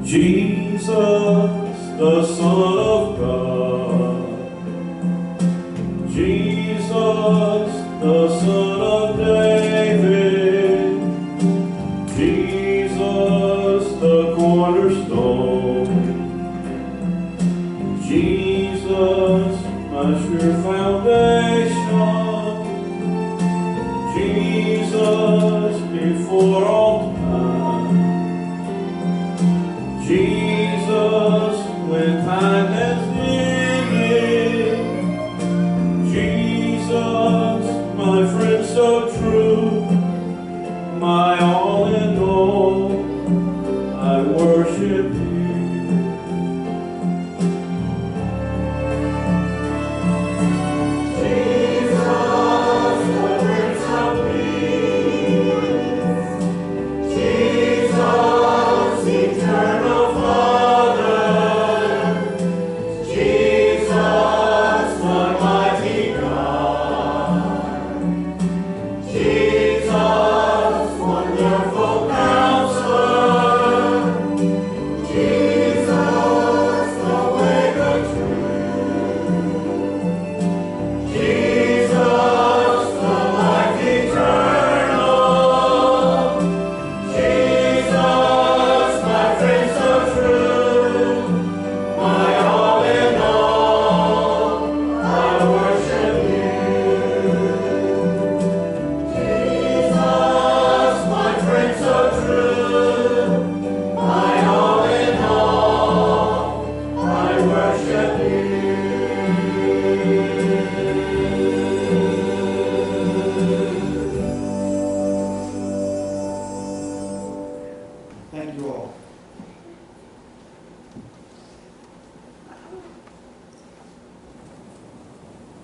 Jesus, the Son of God. Jesus, the Son of David. Jesus, the cornerstone. Jesus, my sure foundation. Jesus, before all time. Jesus, when time has ended. Jesus, my friend so true. My all in all, I worship you.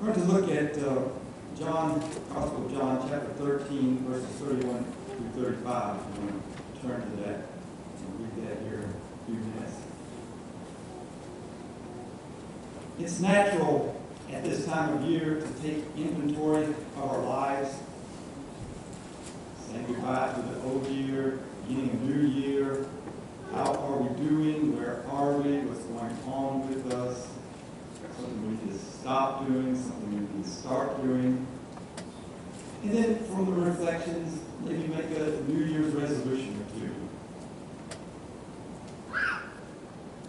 We're going to look at Gospel of John, chapter 13, verses 31 through 35. If you want to turn to that and read that here in a few minutes. It's natural at this time of year to take inventory of our lives, say goodbye to the old year, beginning a new year. How are we doing? Where are we? What's going on with us? Something we need to stop doing, something we need to start doing. And then from the reflections, maybe make a New Year's resolution or two.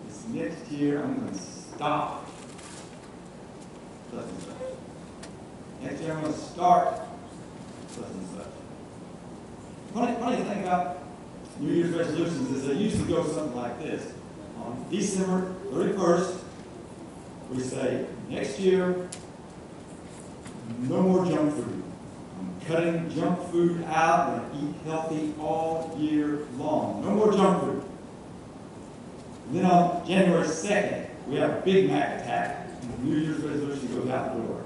This next year, I'm going to stop such and such. Next year, I'm going to start such and such. Funny thing about New Year's resolutions is they usually go something like this. On December 31st, we say, next year, no more junk food. I'm cutting junk food out. I'm going to eat healthy all year long. No more junk food. And then on January 2nd, we have a Big Mac attack, and the New Year's resolution goes out the door.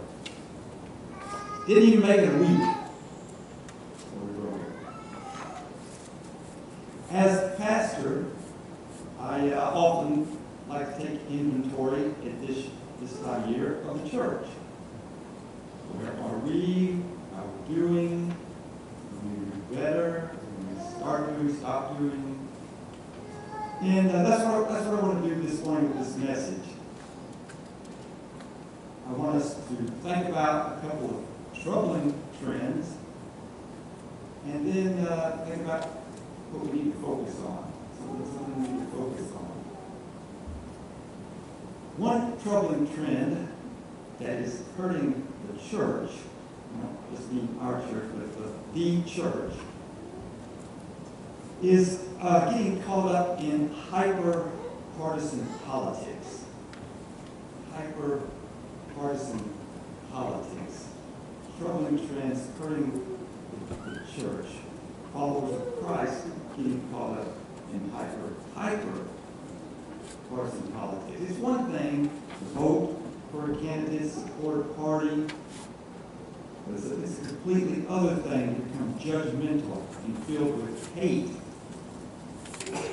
Didn't even make it a week. As a pastor, I often like to take inventory at this time of year of the church. Where are we? How are we doing? Can we do better? Can we start doing, stop doing? And that's what I want to do this morning with this message. I want us to think about a couple of troubling trends, and then think about what we need to focus on. Something we need to focus on. One troubling trend that is hurting the church, not just mean our church, but the church, is getting caught up in hyper-partisan politics. Hyper-partisan politics. Troubling trends hurting the church. Followers of Christ getting caught up in hyper-partisan politics. It's one thing to vote for a candidate, support a party, but it's a completely other thing to become judgmental and filled with hate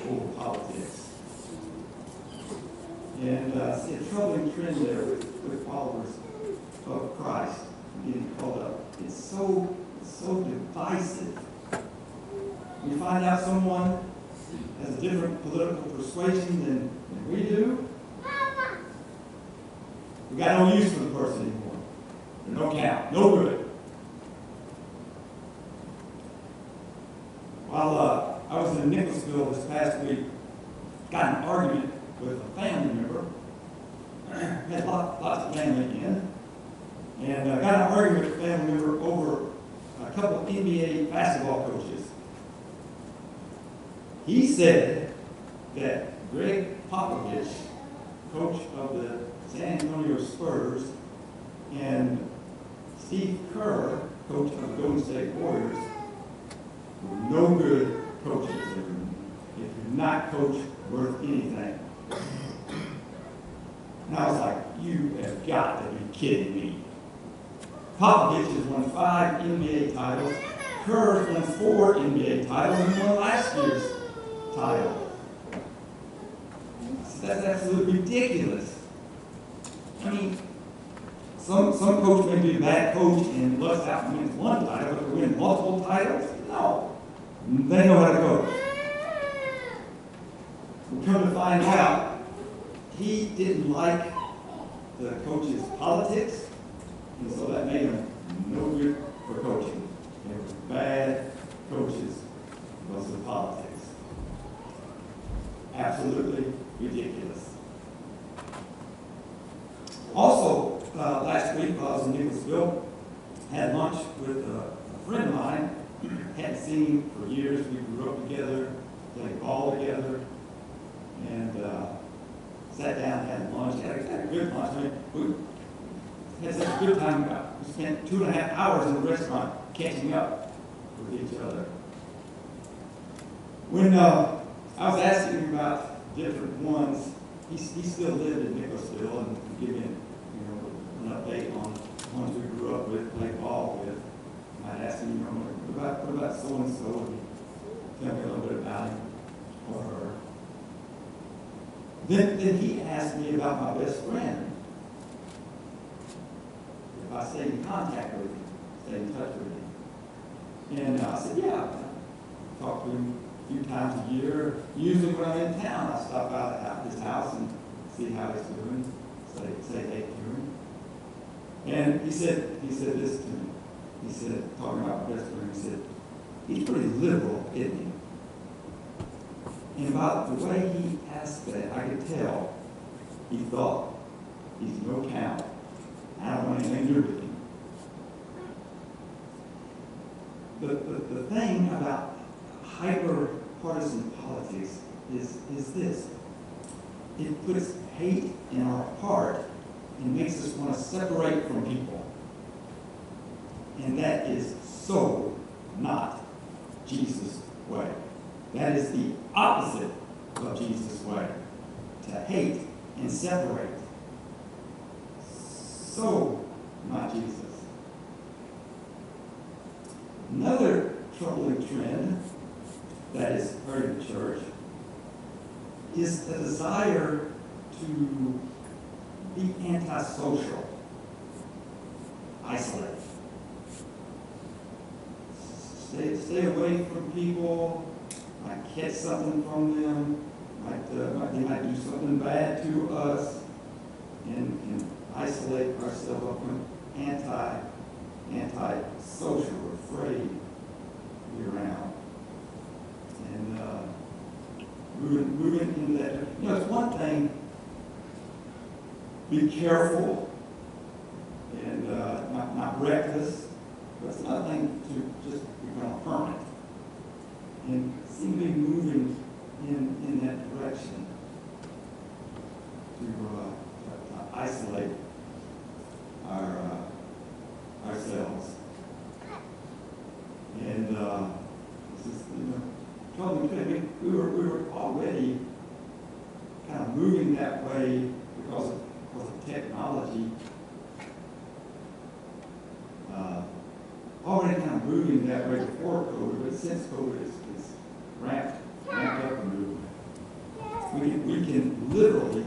over politics. And see a troubling trend there with followers of Christ getting caught up. It's so divisive. You find out someone has a different political persuasion than we do, we got no use for the person anymore. They're no count, no good. While I was in Nicholasville this past week, got an argument with a family member. Had lots of family in. And got an argument with a family member over a couple of NBA basketball coaches. He said that Greg Popovich, coach of the San Antonio Spurs, and Steve Kerr, coach of the Golden State Warriors, were no good coaches. If you're not coach worth anything. And I was like, you have got to be kidding me. Popovich has won 5 NBA titles. Kerr has won 4 NBA titles and won last year's title. So that's absolutely ridiculous. I mean, some coach may be a bad coach and lusts out and wins 1 title, but to win multiple titles? No. They know how to coach. We come to find out, he didn't like the coach's politics, and so that made him no good for coaching. They were bad coaches because of politics. Absolutely ridiculous. Also, last week while I was in Nicholasville, had lunch with a friend of mine. Hadn't seen him for years. We grew up together, played ball together, and sat down, had lunch, had a good lunch. I mean, we had such a good time. We spent 2.5 hours in the restaurant catching up with each other. When I was asking him about different ones, he still lived in Nicholasville, and give me an update on the ones we grew up with, played ball with. I'd ask him, what about so-and-so? Tell me a little bit about him or her. Then he asked me about my best friend. If I stayed in contact with him, stayed in touch with him. And I said, yeah. I talk to him a few times a year. Usually when I'm in town, I stop out at his house and see how he's doing, say hey to him. And he said this to me. He said, talking about my best friend, he said, he's pretty liberal, isn't he? And about the way he asked that, I could tell he thought he's no count. I don't want anything to do with him. The thing about hyper-partisan politics is this. It puts hate in our heart and makes us want to separate from people. And that is so not Jesus' way. That is the opposite of Jesus' way. To hate and separate. So not Jesus. Another troubling trend that is hurting the church is the desire to be antisocial, isolate. Stay away from people, might catch something from them, they might do something bad to us, and isolate ourselves from anti-social, afraid to be around. And moving into that. It's one thing, be careful and not reckless, but it's another thing to just become permanent. And seem to be moving in that direction to isolate ourselves. And this is, troubling. We were already kind of moving that way because of technology. Already kind of moving that way before COVID, but since COVID is ramped up the movement, we can literally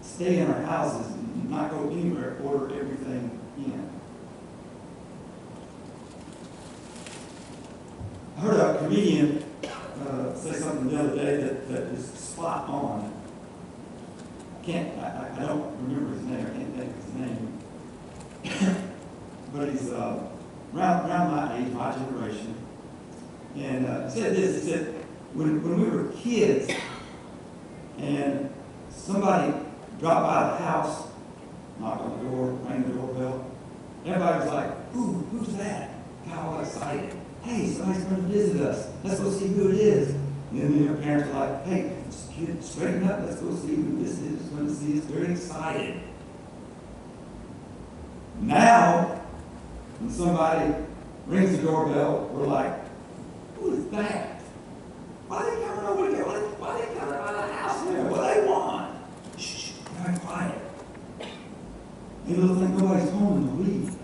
stay in our houses and not go anywhere, order everything in. I heard a comedian say something the other day that is spot on. I don't remember his name. I can't think of his name. But he's around my age, my generation. And he said this. He said, when we were kids and somebody dropped by the house, knocked on the door, rang the doorbell, everybody was like, "Ooh, who's that?" Got all excited. "Hey, somebody's going to visit us. Let's go see who it is." And then their parents were like, "Hey, kid, straighten up. Let's go see who this is. Going to see us." Very excited. Now, when somebody rings the doorbell, we're like, "Who is that? Why are they coming over here? Why are they coming out of the house here? What do they want?" Shh, very quiet. They look like nobody's home and they'll leave.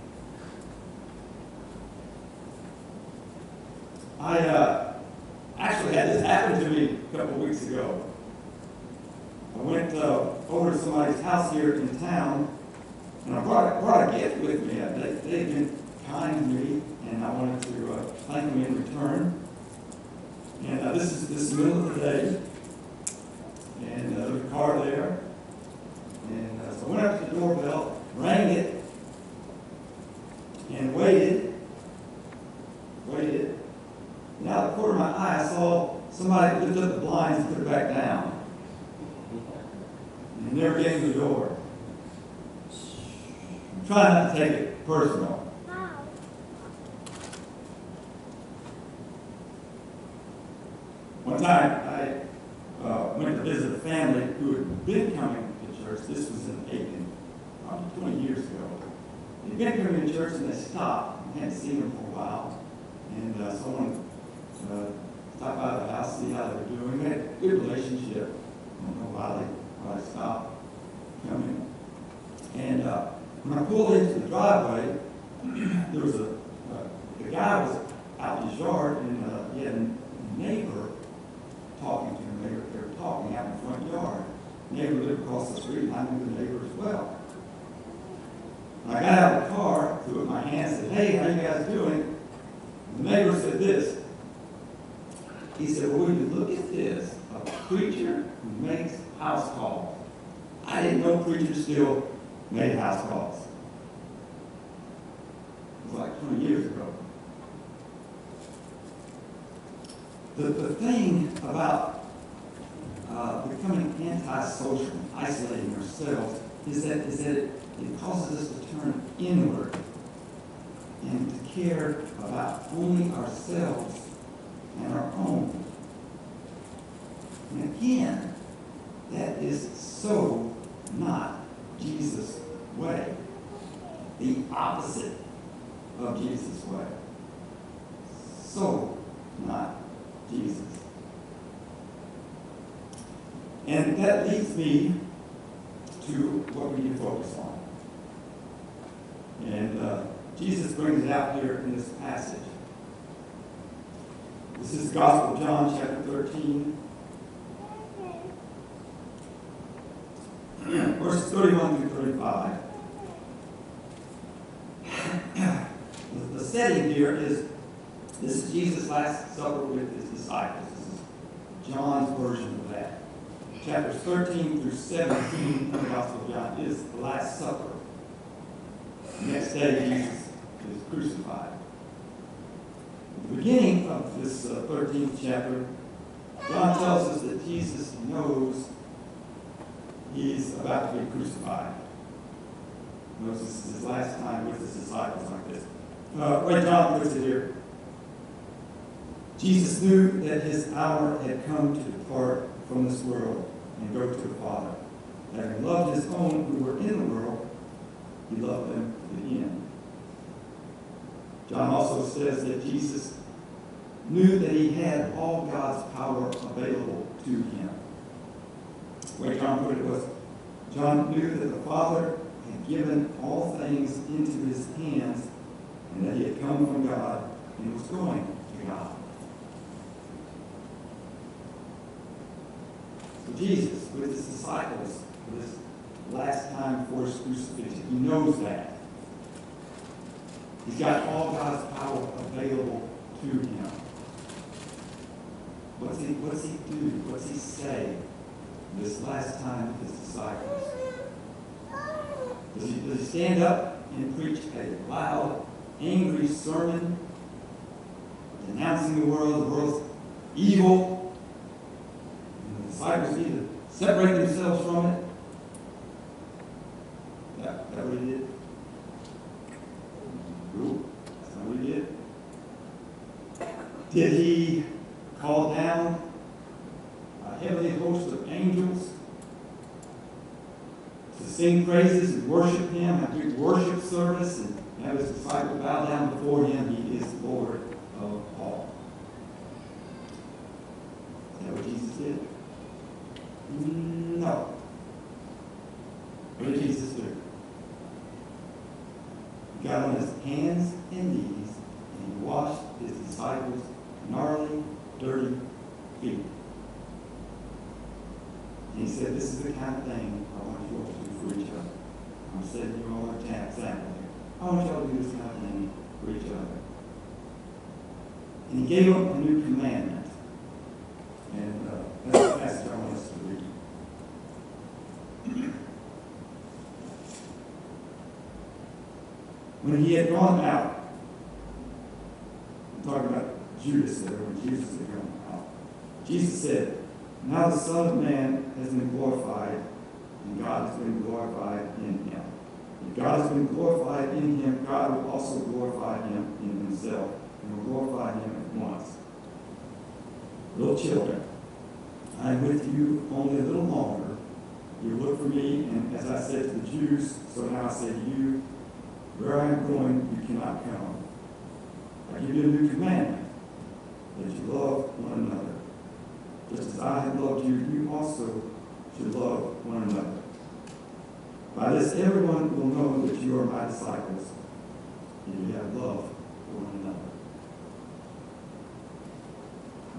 I actually had this happen to me a couple of weeks ago. I went over to somebody's house here in town, and I brought a gift with me. They had been kind to me, and I wanted to thank them in return. And this is the middle of the day, and there was a car there. And so I went up to the doorbell, rang it, and waited. And out of the corner of my eye, I saw somebody lift up the blinds and put it back down. And never came to the door. I'm trying not to take it personal. One time, I went to visit a family who had been coming to church. This was in Aiken, probably 20 years ago. They'd been coming to church and they stopped. I hadn't seen them for a while. And someone stopped by the house, see how they were doing. We had a good relationship. I don't know why they stopped coming. And when I pulled into the driveway, there was the guy was out in his yard, and he had a neighbor talking to him. They were talking out in the front yard. The neighbor lived across the street, and I knew the neighbor as well. When I got out of the car, threw up my hands, and said, "Hey, how you guys doing?" The neighbor said this. He said, "Well, will you look at this? A preacher who makes house calls." I didn't know preachers still made house calls. It was like 20 years ago. The thing about becoming antisocial, isolating ourselves, is that it causes us to turn inward and to care about only ourselves and our own. And again, that is so not Jesus' way. The opposite of Jesus' way. So not Jesus. And that leads me to what we need to focus on. And Jesus brings it out here in this passage. This is the Gospel of John, chapter 13, verses 31 through 35. The setting here is, this is Jesus' Last Supper with his disciples. This is John's version of that. Chapters 13 through 17 of the Gospel of John is the Last Supper. The next day, Jesus is crucified. At the beginning of this 13th chapter, John tells us that Jesus knows he's about to be crucified. Notice this is his last time with his disciples like this. Wait, John puts it here. Jesus knew that his hour had come to depart from this world and go to the Father. Having loved his own who were in the world, he loved them to the end. John also says that Jesus knew that he had all God's power available to him. The way John put it was, John knew that the Father had given all things into his hands, and that he had come from God and was going to God. So Jesus, with his disciples, for this last time before his crucifixion, he knows that. He's got all God's power available to him. What's he do? What's he say this last time with his disciples? Does he stand up and preach a loud, angry sermon, denouncing the world's evil, and the disciples need to separate themselves from it? That what he did? No, that's not what he did. Did he call down a heavenly host of angels to sing praises and worship him, and do worship service, and have his disciples bow down before him? He is Lord of all. Is that what Jesus did? No. What did Jesus do? He got on his hands and knees and he washed his disciples' gnarly, dirty feet. And he said, this is the kind of thing I want you all to do for each other. I'm setting you all an example here. I want you all to do this kind of thing for each other. And he gave them a new commandment. And that's the passage I want us to read. When he had gone out, I'm talking about Judas there, when Jesus had gone out, Jesus said, now the Son of Man has been glorified, and God has been glorified in him. If God has been glorified in him, God will also glorify him in himself, and will glorify him at once. Little children, I am with you only a little longer. You look for me, and as I said to the Jews, so now I say to you, where I am going, you cannot come. I give you a new commandment, that you love one another. Just as I have loved you, you also should love one another. By this, everyone will know that you are my disciples, and you have love for one another.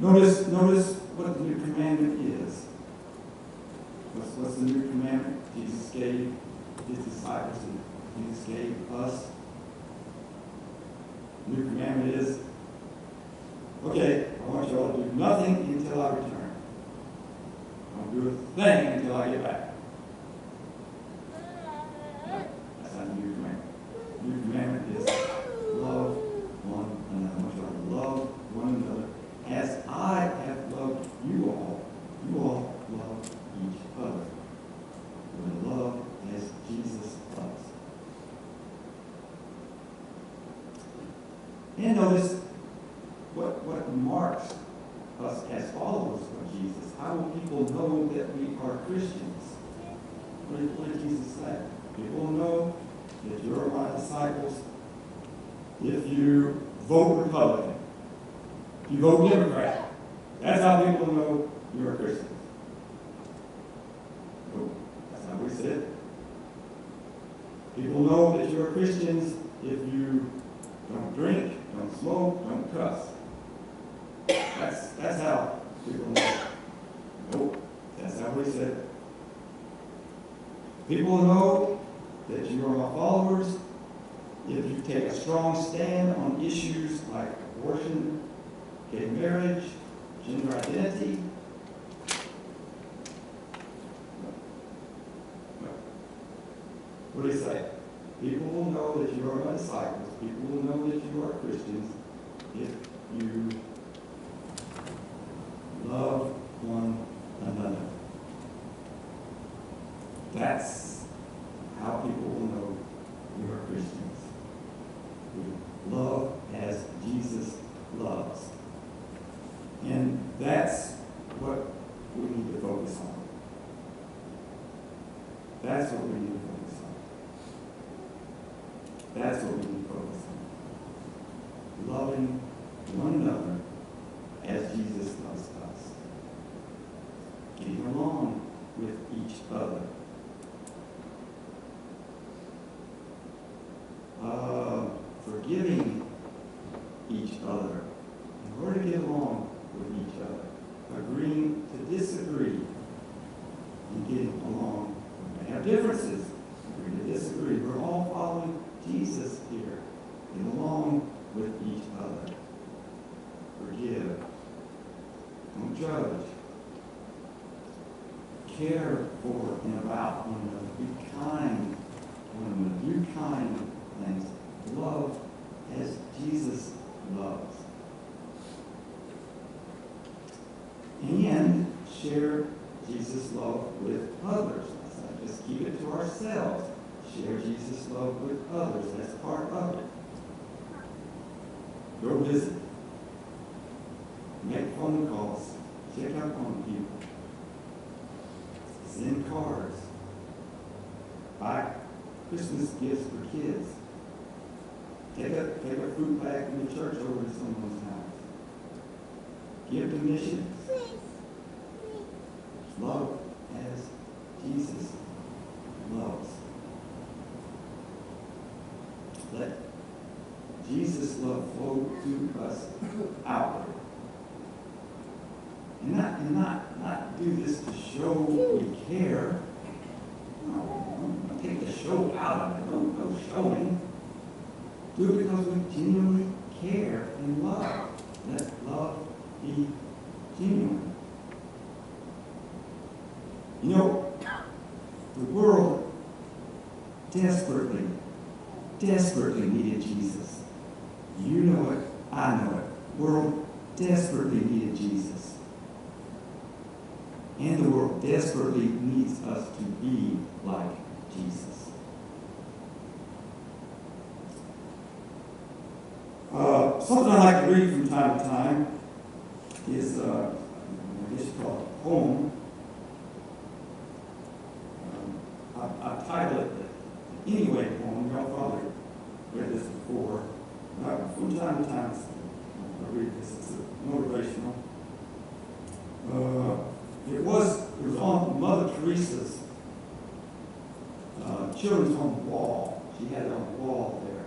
Notice what the new commandment is. What's the new commandment Jesus gave his disciples and Jesus gave us? The new commandment is, okay, I want you all to do nothing until I return. I won't do a thing until I get back. That's not the new commandment. The new commandment is love one another. I want you all to love one another as I have loved you all. You all love each other. We're to love as Jesus loves. And notice what marks us as followers of Jesus. How will people know that we are Christians? What did Jesus say? People will know that you're my disciples if you vote Republican, if you vote Democrat. That's how people know you're a Christian. No, that's not what he said. People know that you're Christians if you don't drink, don't smoke, don't cuss. That's how people know. Nope, that's not what he said. People know that you are my followers if you take a strong stand on issues like abortion, gay marriage, gender identity. No. What did he say? People will know that you are my disciples. People will know that you are Christians if you love one another. That's how people will know you are Christians. We love as Jesus loves. And that's what we need to focus on. That's what we need to focus on. That's what we need to focus on. Loving one another as Jesus loves us. Getting along with each other. Forgiving each other in order to get along with each other. Agreeing to disagree and getting along. We may have differences. Agree to disagree. We're all following Jesus here. judge. Care for and about one another. Be kind to one another. Do kind things. Love as Jesus loves. And share Jesus' love with others. So just keep it to ourselves. Share Jesus' love with others. That's part of it. Go visit. Make phone calls. Check up on people. Send cards. Buy Christmas gifts for kids. Take a fruit bag from the church over to someone's house. Give to missions. Love as Jesus loves. Let Jesus' love flow to us outward. And not do this to show we care. No, take the show out of it. No showing. Do it because we genuinely care and love. Let love be genuine. You know, the world desperately needed Jesus. You know it, I know it. The world desperately needed Jesus. And the world desperately needs us to be like Jesus. Something I like to read from time to time is, I guess you call it a poem. I titled it the Anyway poem. Y'all probably read this before. From time to time, I read this. It's motivational. It was on Mother Teresa's children's home wall. She had it on the wall there.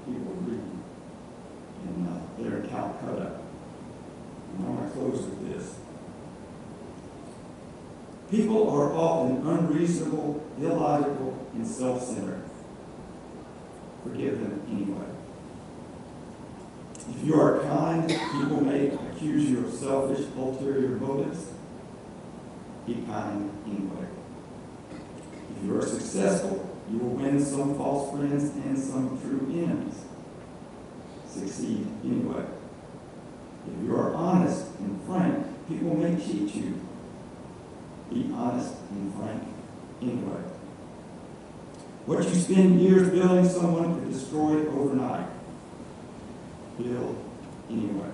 People were reading. There in Calcutta. And I want to close with this. People are often unreasonable, illogical, and self-centered. Forgive them anyway. If you are kind, people may accuse you of selfish, ulterior motives. Be kind anyway. If you are successful, you will win some false friends and some true enemies. Succeed anyway. If you are honest and frank, people may cheat you. Be honest and frank anyway. What you spend years building, someone could destroy overnight. Build anyway.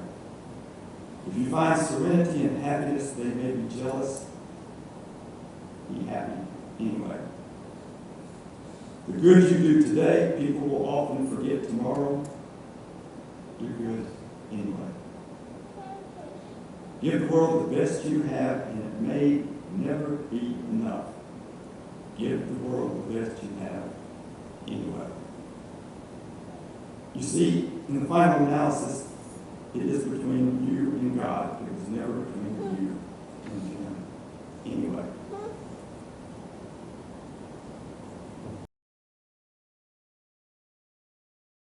If you find serenity and happiness, they may be jealous. Be happy anyway. The good you do today, people will often forget tomorrow. Do good anyway. Give the world the best you have, and it may never be enough. Give the world the best you have anyway. You see, in the final analysis, it is between you and God. It was never between you and Him anyway.